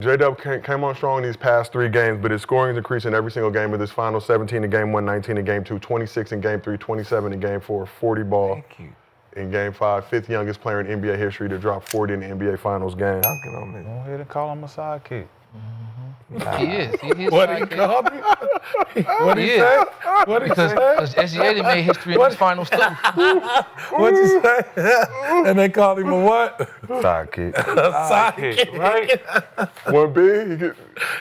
J-Dub came on strong in these past 3 games, but his scoring is increasing every single game of this final. 17 in game 1, 19 in game 2, 26 in game 3, 27 in game 4, 40 ball. Thank you. In game 5, 5th youngest player in NBA history to drop 40 in the NBA Finals game. Dunking on me. Go ahead and call him a sidekick. He is. He's What he called me? What he say? What he say? Because SGA done made history in these finals too. What you say? And they called him a what? Sidekick. A sidekick. Right? 1B,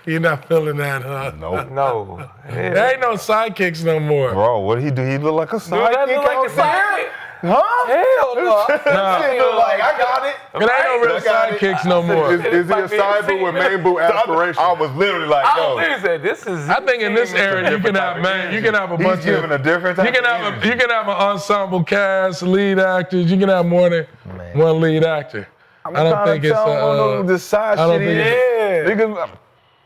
You're not feeling that, huh? Nope. No. There ain't no sidekicks no more. Bro, what did he do? He look like a Do that sidekick look like a out there? sidekick? Huh? Hell no. He look like, I got it. It ain't no real sidekicks no more. is he a side boot with main boot aspiration? I was literally like, I yo. literally said, this is. I think in this era you can have a He's bunch giving of a different type of energy. you can have an ensemble cast, lead actors. You can have more than one lead actor. I don't think it's the side I don't shit. think Nigga,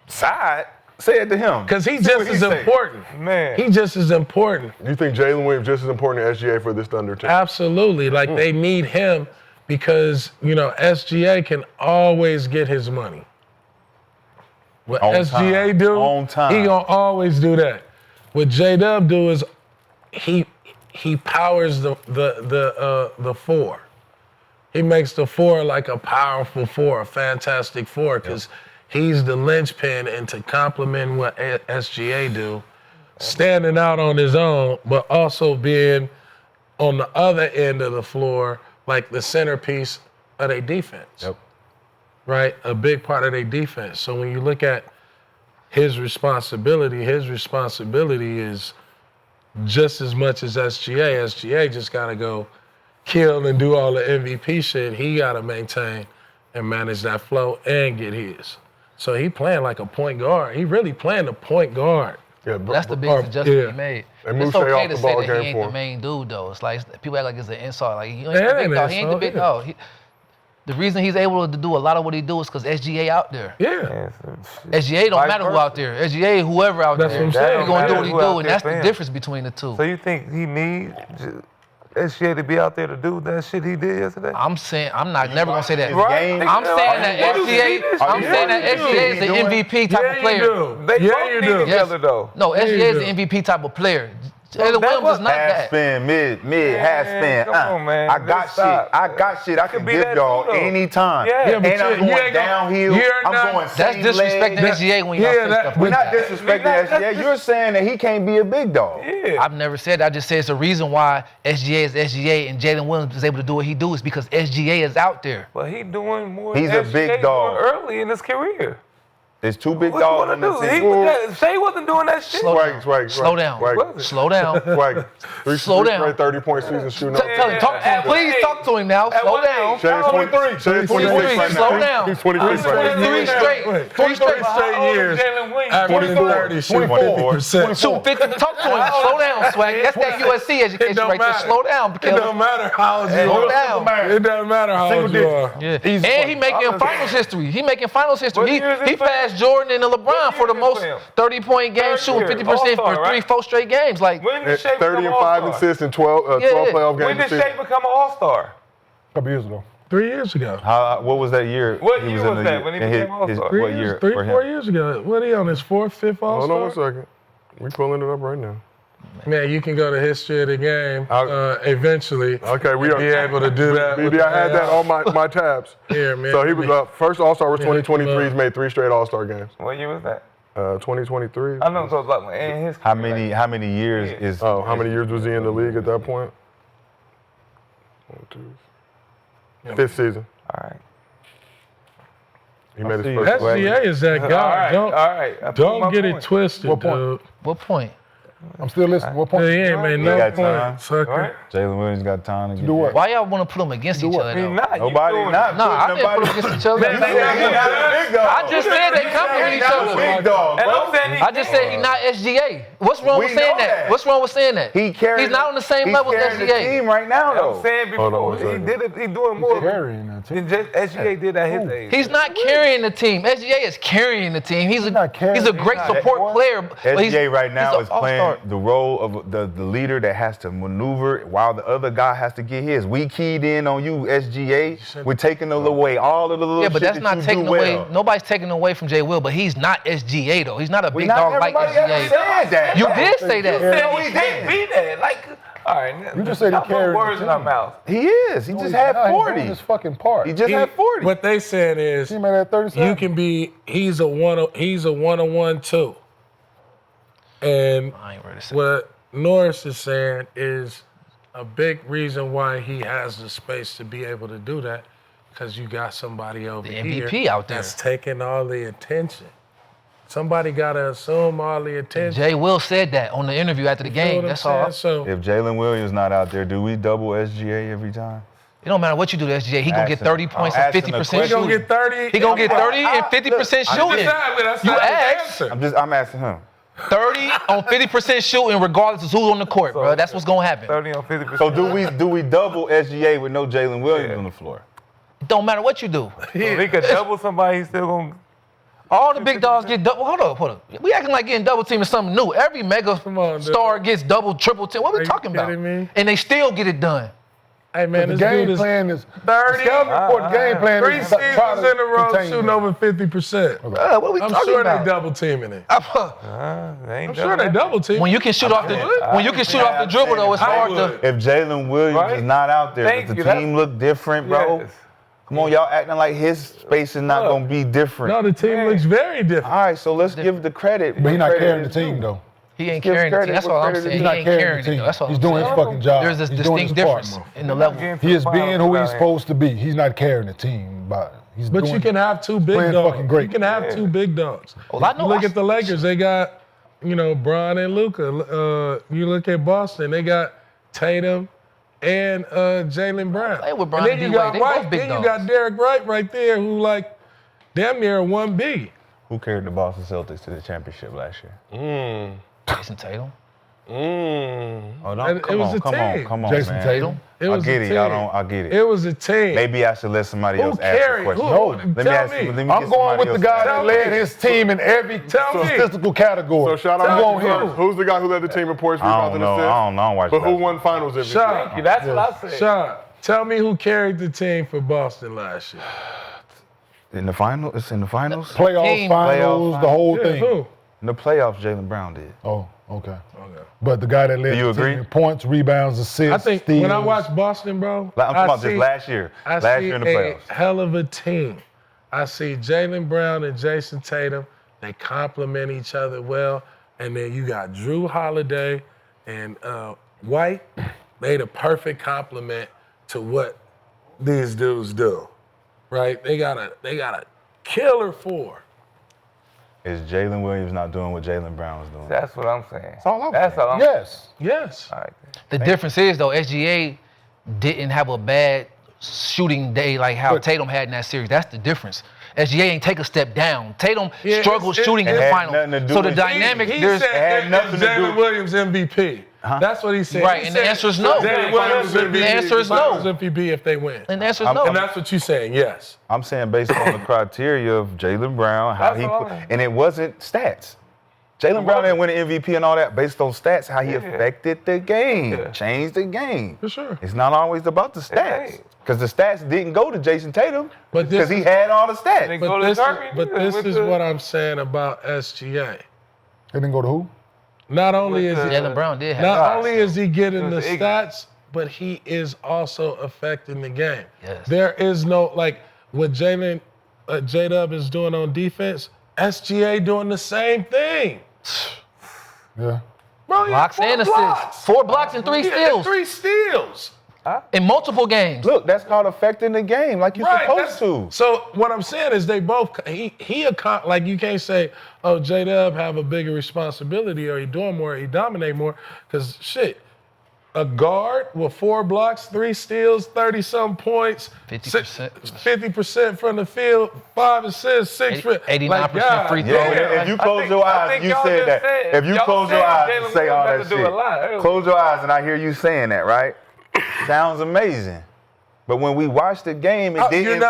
side. Say it to him. because he's See just what he as say. important. Man. He just as important. You think Jalen Williams just as important as SGA for this Thunder team? Absolutely. Like they need him because, SGA can always get his money. What On SGA time. do, On time. he gonna always do that. What J-Dub do is he powers the 4. He makes the 4 like a powerful 4, a fantastic 4, because he's the linchpin, and to complement what SGA do, standing out on his own, but also being on the other end of the floor, like the centerpiece of their defense. Yep. Right? A big part of their defense. So when you look at his responsibility is just as much as SGA. SGA just got to go kill and do all the MVP shit. He got to maintain and manage that flow and get his. So he playing like a point guard. He really playing the point guard. Yeah, That's the biggest adjustment he made. They moved It's Shai okay off to the say ball that he game ain't for the him. main dude, though. It's like people act like it's an insult. Like, he ain't Yeah, the big it dog. is, He ain't the so, big yeah. dog. The reason he's able to do a lot of what he do is because SGA out there. Yeah. SGA don't matter who out there. SGA, whoever out That's there, what I'm saying. he gonna do what he Who out do, and there that's for the him. difference between the two. So you think he needs SGA to be out there to do that shit he did yesterday? I'm saying I'm never gonna say that. Game. I'm saying that SGA is an MVP type of player. They Yeah, both you need do. each other though. No, Yeah, SGA you is do. an MVP type of player. Jalen Williams is not Half that. spin, mid, half spin. come on, man. I got Just stop. shit. I got shit. I can be give that y'all too, though. anytime. Yeah. Yeah, but and I'm you going ain't gonna- downhill. you're I'm not- going That's same disrespecting leg. SGA when y'all say stuff We're like not that. disrespecting That's SGA. You're saying that he can't be a big dog. Yeah. I've never said that. I just said it's the reason why SGA is SGA and Jalen Williams is able to do what he do is because SGA is out there. But he doing more He's than a big SGA dog. doing early in his career. There's 2 big What you dogs wanna on the do? team. Shai wasn't doing that shit. Slow down. Slow down. Swag. Slow down. 30-point season shooting. Tell him, talk to him. Please talk to him now. Slow down. Shai's 23. Shai's 26 right now. Slow down. He's 26 right now. 23 straight. 3 straight. Straight years. Jalen Williams. Averaging 30, shooting 50%. Shoot 50. Talk to him. Slow down, Swag. That's that USC education don't right there. matter. Slow down, It because don't matter how old you slow are. down. It doesn't matter how old you are. Yeah. And he making finals history. He making finals history. What year is He this for passed Jordan and LeBron for the most for him? 30-point game, Third shooting year. 50% for All-star, right? 3 straight games. Like, When did Shai 30 become and an 5 all-star? assists and 12 playoff games. When did Shai become an all-star? A couple years ago. 3 years ago. What was that year? What he year in was the that when he in became All-Star? Three What years, year? 3, for 4 him? years ago. What are he on his 4th, 5th All-Star? Hold on 1 second. We pulling it up right now. Man, you can go to history of the game eventually. Okay, we be are able to do that. BB, I had that on my tabs. Here, man. So he was first All-Star was Yeah, 2023. He's made 3 straight All-Star games. What year was that? 2023. I know, so it's like in his How many years is? Oh, how many years was he in the league at that point? 1, 2. 5th season. All right. He made his see. first. SGA is that All guy. right. All right. I proved Don't my get it point. twisted, What point? dude. what point? I'm still listening. What point? He ain't made no got time. point, sucker. All right. Jalen Williams got time to get do what? Why y'all want to put them against each other, He though? not. Nobody You doing not. it. No, I didn't put them against each other. He not a big dog. I just said they complement each other. Big dog, And bro. I'm saying he I just said he's not SGA. What's wrong We with saying know that? that. What's wrong with saying that? He carrying. He's not on the same he's level as carrying the SGA. team right now, though. I'm saying Hold on before, one he second. did it. He doing more Carrying that team. than just SGA did at his age. He's not carrying the team. SGA is carrying the team. He's not carrying- a great he's not- support player. but he's- SGA right now he's is an playing all-star. the role of the leader that has to maneuver while the other guy has to get his. We keyed in on you, SGA. We're taking away all of the little Yeah, but shit that's that not you taking do away. well. Nobody's taking away from Jay Will, but he's not SGA though. He's not a big Not dog like everybody else SGA. said that. You did say that. No, he can't be that. Like, all right. You just said he y'all put carried the words in our team. mouth. He is. He just He's had not. He's 40. doing his fucking part. He just had 40. What they saying is He made that 37. you can be. He's a 1-on-1 too. And I ain't ready to say. what Norris is saying is a big reason why he has the space to be able to do that, because you got somebody over The here MVP out there. that's taking all the attention. Somebody gotta assume all the attention. Jay Will said that on the interview after the You know game. what I'm That's all. saying? So If Jalen Williams not out there, do we double SGA every time? It don't matter what you do to SGA. He gonna get Asking- 30 points I'm and asking a 50% he gonna shooting. get 30. He gonna get 30 and 50% shooting. That's You not his asked. answer. I'm asking him. 30 on 50% shooting, regardless of who's on the court, bro. That's what's gonna happen. 30 on 50%. So do we double SGA with no Jalen Williams on the floor? It don't matter what you do. If he could double somebody, he's still gonna. All the big dogs get double. Hold up. We acting like getting double team is something new. Every mega Come on, dude. star gets double, triple team. What are Are we you talking about? kidding me? And they still get it done. Hey man, The this game dude is plan is 30. The scouting report. The game plan 3 is to try seasons to in a row contain shooting him. over 50%. What are we I'm talking sure about? they double teaming it. They I'm ain't sure they double teaming. When you can shoot off the dribble though, it's I hard would. to. If Jalen Williams Right? is not out there, Thank does you. the team look different, bro? Yes. Come on, y'all acting like his space is not Look. gonna be different. No, the team looks very different. All right, so let's give the credit. But he's not where carrying the credit is team due. though. He ain't Give carrying the credit team. That's where all I'm credit saying. is He He's not ain't carrying carrying the it team. though. That's all He's I'm doing his saying. fucking job. There's a He's doing distinct his part. difference in the level. He is being who he's Out here. supposed to be. He's not carrying the team, but he's But doing you can have two big playing dogs. fucking great. You can have two big dogs. Well, I know You look I- at the Lakers, they got, Bron and Luka. You look at Boston, they got Tatum and Jalen Brown. Play with Bron and and then you got D-Wade. They both White, big then you dogs. got Derek Wright right there, who like damn near a 1B. Who carried the Boston Celtics to the championship last year? Jason Tatum. Oh, no, It was a team. come on, Jason man. Tatum. It I was get a it, team. y'all don't. I get it. It was a team. Maybe I should let somebody Who else ask the carried? question. Who? Let me Tell ask me. you. Let me I'm get going with the somebody guy else. that Tell led me. his team in every Tell me. statistical category. So shout I'm out going to him. Who's the guy who led the team in points, I rebounds, don't and know. assists? I don't watch But who basketball. won Finals MVP? Sean, That's what I said. Sean, tell me who carried the team for Boston last year. In the final, it's in the finals. Playoff Team. finals, the whole Yeah, thing. who? In the playoffs, Jalen Brown did. Oh, okay. But the guy that led Do you the team agree? in points, rebounds, assists, I think steals. when I watch Boston, bro, I'm talking about just last year. I Last see year in the a playoffs. hell of a team. I see Jalen Brown and Jason Tatum. They complement each other well. And then you got Drew Holiday and White. They the perfect complement to what these dudes do, right? They got a killer four. Is Jalen Williams not doing what Jalen Brown was doing? That's what I'm saying. That's all I'm That's saying. all I'm Yes. Yes. All right. The difference is though, SGA didn't have a bad shooting day like how But- Tatum had in that series. That's the difference. SGA ain't take a step down. Tatum Yeah, struggled it's- shooting in it the had final. nothing to do So the with- dynamic, He there's said had nothing to do- Jalen Williams MVP. That's what he said. Right, He and the said answer is no. Jalen Williams MVP. The answer is no. Finals MVP if they win. and the answer is no. And that's what you're saying, yes. I'm saying based on the criteria of Jalen Brown, how That's he all. and it wasn't stats. Jalen Brown didn't win an MVP and all that based on stats, how he Yeah. affected the game, Yeah. changed the game. For sure. It's not always about the stats. ain't. Because the stats didn't go to Jason Tatum But this because he is- had all the stats. They But go to this, Darby, but this with is the- what I'm saying about SGA. They didn't go to who? Not only is With he, the- Jalen Brown did have not shots. only is he getting the It was ignorant. stats, but he is also affecting the game. Yes. There is no like what Jalen J-Dub is doing on defense. SGA doing the same thing. Yeah. Bro, he had blocks 4 and assists. blocks. 4 blocks and 3 He had steals 3 steals. in multiple games. Look, that's called affecting the game like you're supposed to. So what I'm saying is they both like you can't say, oh, J-Dub have a bigger responsibility or he doing more, he dominate more, because shit, a guard with 4 blocks, 3 steals, 30-some points, 50%. 50% from the field, 5 assists, 6 89% free throw. Yeah, if you close your eyes, you said that. If you close your eyes and say all that shit, close your eyes and I hear you saying that, right? Sounds amazing. But when we watched the game, it didn't.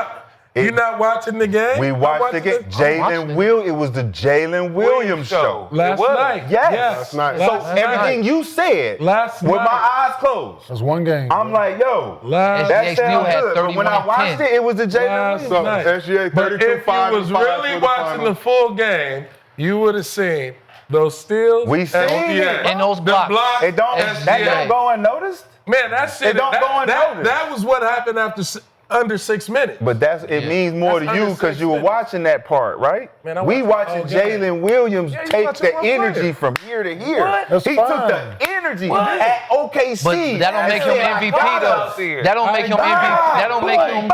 You're not watching the game? We watched the game. It was the Jalen Williams show. Last night. Yes. Last night. So everything you said with my eyes closed. That's one game. I'm like, yo, Last that SGA still sounds had good. But when I 31 watched it, it was the Jalen Williams. SGA But 32, if you 5 was and 5 really for the watching final. the full game, you would have seen those steals. We seen it. And those blocks. It don't, that don't go unnoticed. Man, that shit. It don't go unnoticed. That was what happened after under 6 minutes. But it means more That's to you under because 6 you were minutes. watching that part, right? Man, I we watched the watching whole game. Jalen Williams Yeah, you take watching the one energy player. from year to year. That's He fine. took the energy at OKC. But that don't make him MVP though. That don't make him MVP. That don't make him.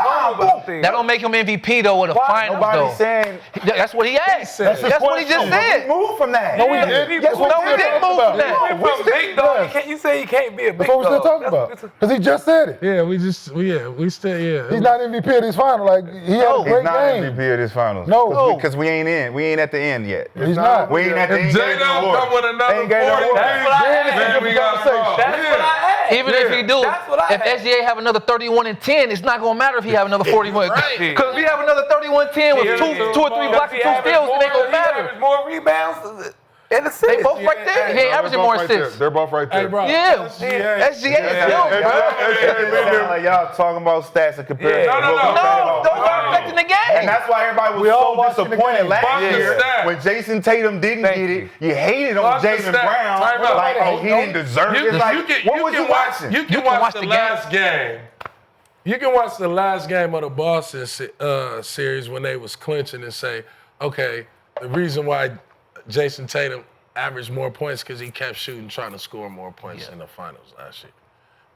That don't make him MVP though with a finals Nobody's though. saying. That's what he asked. That's That's what he just We said. moved from that. No, we didn't. Yes, That's what No, we didn't move from that. we still- You say he can't be a big That's what we're still talking about. Because he just said it. Yeah, we still. He's not MVP of this final. Like, he had a He's great not game. MVP of this finals. No. Because we ain't in. We ain't at the end yet. He's not. We ain't at the end. If Jay don't come with another 40 Ain't got no award. then we got a problem. That's what I asked. Even if he do, That's what I if asked. SGA have another 31 and 10, it's not gonna matter if he have another 41. Because if he have another 31-10 with two or three blocks and 2 steals, it ain't gonna matter. More rebounds and assists. They both right there. He ain't averaging more assists. They're both right there. Hey, bro. Yeah, SGA is still, bro. Like y'all talking about stats and comparing. Yeah. No, those aren't affecting the And game. that's why everybody was all so watching the disappointed game. last Fuck the year stats. when Jason Tatum didn't get it. You hated on Fuck the Jaylen stats. Brown. Time out. Like, oh, he didn't deserve it. Like, what was you watching? You can watch the last game. You can watch the last game of the Boston series when they was clinching and say, okay, the reason why Jason Tatum averaged more points because he kept shooting, trying to score more points in the finals last year.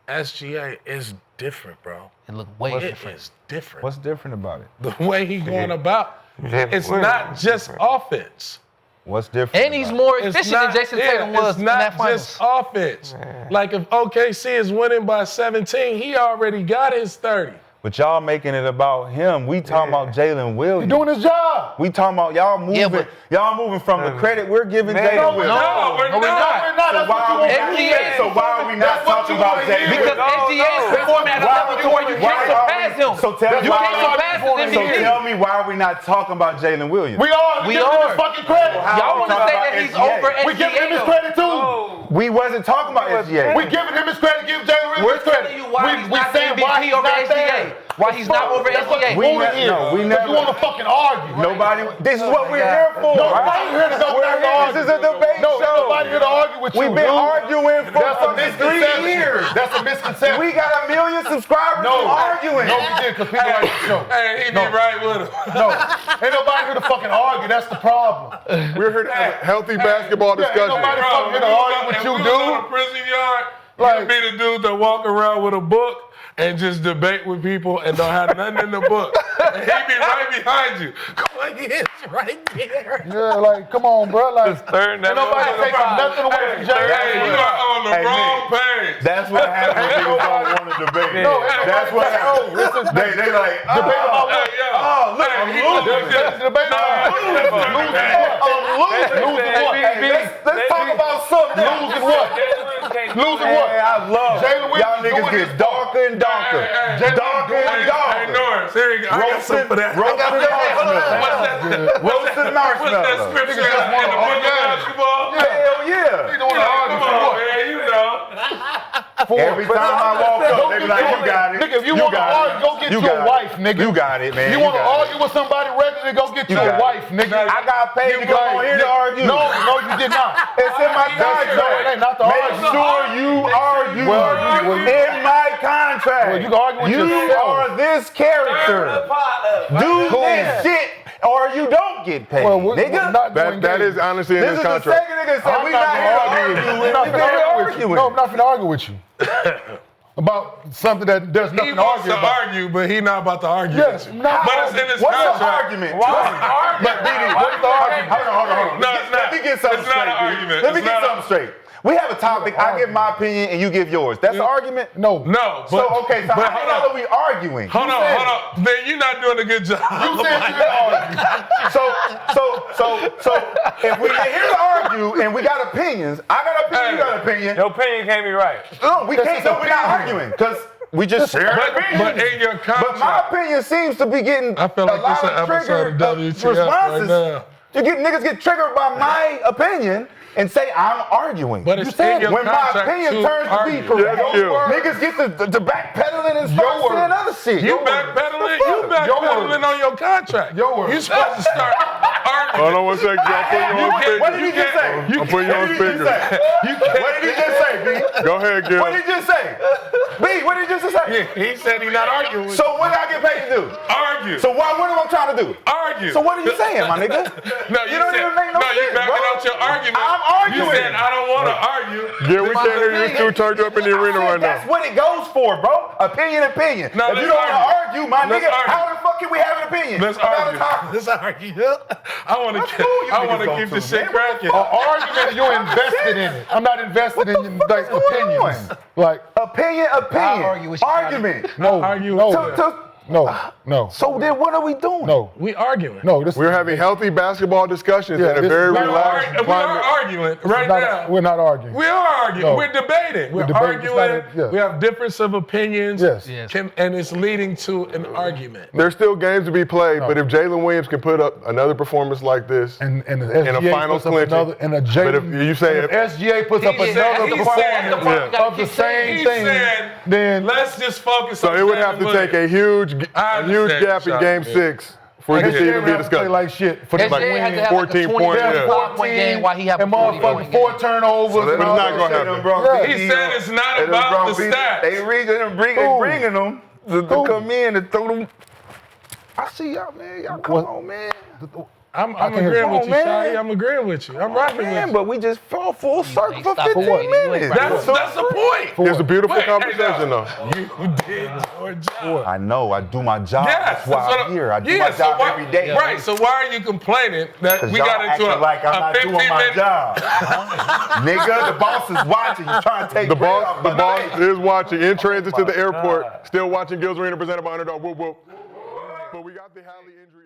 SGA is different, bro. It look way It different. is different. What's different about it? The way he going about, it's not just offense. What's different? And he's about more It's efficient not, than Jason Tatum was it's in not that finals. just offense. Like if OKC is winning by 17, he already got his 30. But y'all making it about him. We talking about Jalen Williams. He's doing his job. We talking about y'all moving. Yeah, but- Y'all moving from the credit we're giving Jalen Williams. No, we're not. That's what you want to hear. So why are we not talking about Jalen Because Williams? SGA is performing at a level to where you can't surpass him. So tell me You why- can't surpass his So MVP. tell me why are we not talking about Jalen Williams? We are. We giving him are. his fucking credit. Y'all want to talking say about that he's SGA. over SGA. We giving him his though. credit too. We wasn't talking about SGA. We giving him his credit. Give Jalen Williams We're his credit. telling you why he's not the saying why MVP he's over not there. SGA. Why he's not over That's what SGA. the point is. No, we But never- You want to fucking argue. Nobody. This is what we're here for. Nobody here to go back and argue. This is a debate No, show. nobody here to argue with you. We've been dude. arguing for That's a fucking 3 misconception. years. That's a misconception. We got 1 million subscribers No, arguing. No, we did because people like the show. Hey, he be right with him. No, ain't nobody here to fucking argue. That's the problem. We're here to have a healthy basketball Yeah, ain't discussion. nobody fucking here to argue with you, If we was on a dude. prison yard, Like- you'd be the dude that walk around with a book and just debate with people and don't have nothing in the book. And he be right behind you. Like, it's right there. Yeah, like, come on, bro. Like, Third, ain't nobody taking nothing away from Jay. Hey, you are on the Hey, wrong page. That's what happens when niggas don't want to debate. No, ain't That's what nobody happens. listen, They like, debate about what? Hey, yo. oh, look, I'm Hey, losing. There's a debate about Losing what? Hey, let's talk about something. Losing what? Losing what? Hey, I love Jalen Williams y'all niggas doing get his darker and darker. Darker and Hey, darker. Norris, here you go. I got some for that. Roasted marshmallow. What's Roasted that marshmallow. scripture Niggas just in wanna the book argue. of basketball? Hell yeah. You don't want to argue Come for on, what? man, you know. Every time I walk up, they be like, you got it. Nigga, if you want to got it. argue, go get You your got it. wife, nigga. You got it, man. You want to got it. argue with somebody regularly, go get You your got it. wife, nigga. I got paid to come on here to argue. No, you did not. It's in my No, contract. it ain't not to Make argue. sure you argue Well, in my contract. Well, you can argue with You yourself. are this character. Do this shit or you don't get paid, Well, we're nigga. not going That is honestly in This his is the contract. second nigga said I'm we not not gonna here argue with you. arguing. I'm not We gonna here argue with you. arguing. No, I'm not gonna argue with you. About something that there's He nothing to wants argue to about. argue, but he not about to argue Yes, with you. not- But it's in his What's the contract. argument? But BD, what's the argument? Hold on. No, it's not. Let me get something It's not straight. an dude. argument. Let me It's get not a- something straight. We have a topic. I give my opinion and you give yours. That's an argument? No. No. So, okay, so but how hold the hell on. are we arguing? Hold on. Then you're not doing a good job. You said you didn't argue. So if we here to argue and we got opinions, I got opinion, you got opinion. Your opinion can't be right. No, we can't. No, we're not arguing because we just share opinions. But in your contract. But my opinion seems to be getting I feel like a lot this is an of episode triggered of WTF responses. right now. Niggas get triggered by my opinion and say I'm arguing. But it's in your when my contract opinion to turns to argue. be correct, Yeah. niggas get to backpedaling and start saying other shit. You backpedaling on your contract. Your word. You supposed to start arguing. Hold on one second. I'm putting you on speaker. What did he just say? I'm putting you on speaker. What did he just say, B? Go ahead, Gil. What did he just say? B, what did he just say? He said he's not arguing. So what I get paid to do? Argue. So what am I trying to do? Argue. So what are you saying, my nigga? No, You don't even make no you sense, backing bro. out your argument. I'm arguing. You said I don't want to argue. Gil, we can't hear you. It's too turned up in the arena right now. That's what it goes for, bro. Opinion. No, If you let's don't want to argue. argue, my Let's nigga, argue. how the fuck can we have an opinion? Let's about argue. a topic? Let's argue. I want What school you niggas to go keep to, this shit man? cracking. An argument, you're invested in it. I'm not invested in like going opinions. on? Like, Opinion. argue with you. Argument. no, Argue no, with no. So then what are we doing? No, We arguing. no. This We're having healthy basketball discussions Yeah, in a this very is not relaxed We are climate. arguing right now. we're not arguing. We are arguing. No. We're debating. We're debating. It's not arguing. yeah. We have difference of opinions. Yes. Yes. And it's leading to an argument. There's still games to be played, but if Jalen Williams can put up another performance like this, And the SGA in a finals puts up clinching. another, and a But if you say if SGA puts up He said- another he performance said- of the same He thing, said, then let's just focus so on it would have to take a huge I gap in understand, Game Shai. 6 for it to SGA even be would have to play discussed. like shit for them to SGA had to win. have 14 like a points, 25-point game while he had a and 40-point motherfucking game. 4 turnovers. So and But all it's not that gonna shit. happen. He said it's not about the stats. They bringing them to come in and throw them. I see y'all, man. Y'all come on, man. I'm can hear agreeing you. with you, Man. Shai. I'm agreeing with you. I'm rocking with Man, you. but we just fell full circle for stop 15 that, baby. You ain't minutes. right. That's the point. It's a beautiful Wait, conversation, though. You did your job. I know. I do my job. Yes, That's why I'm here. I do my so job why- every day. Right, so why are you complaining that 'Cause we y'all got into acting a, like I'm a not 15 doing my minute job. Nigga, the boss is watching. He's trying to take The bread boss, off the my boss knife. is watching in transit to the airport, still watching Gil's Arena presented by Underdog. Whoop, whoop. But we got the Halley injury.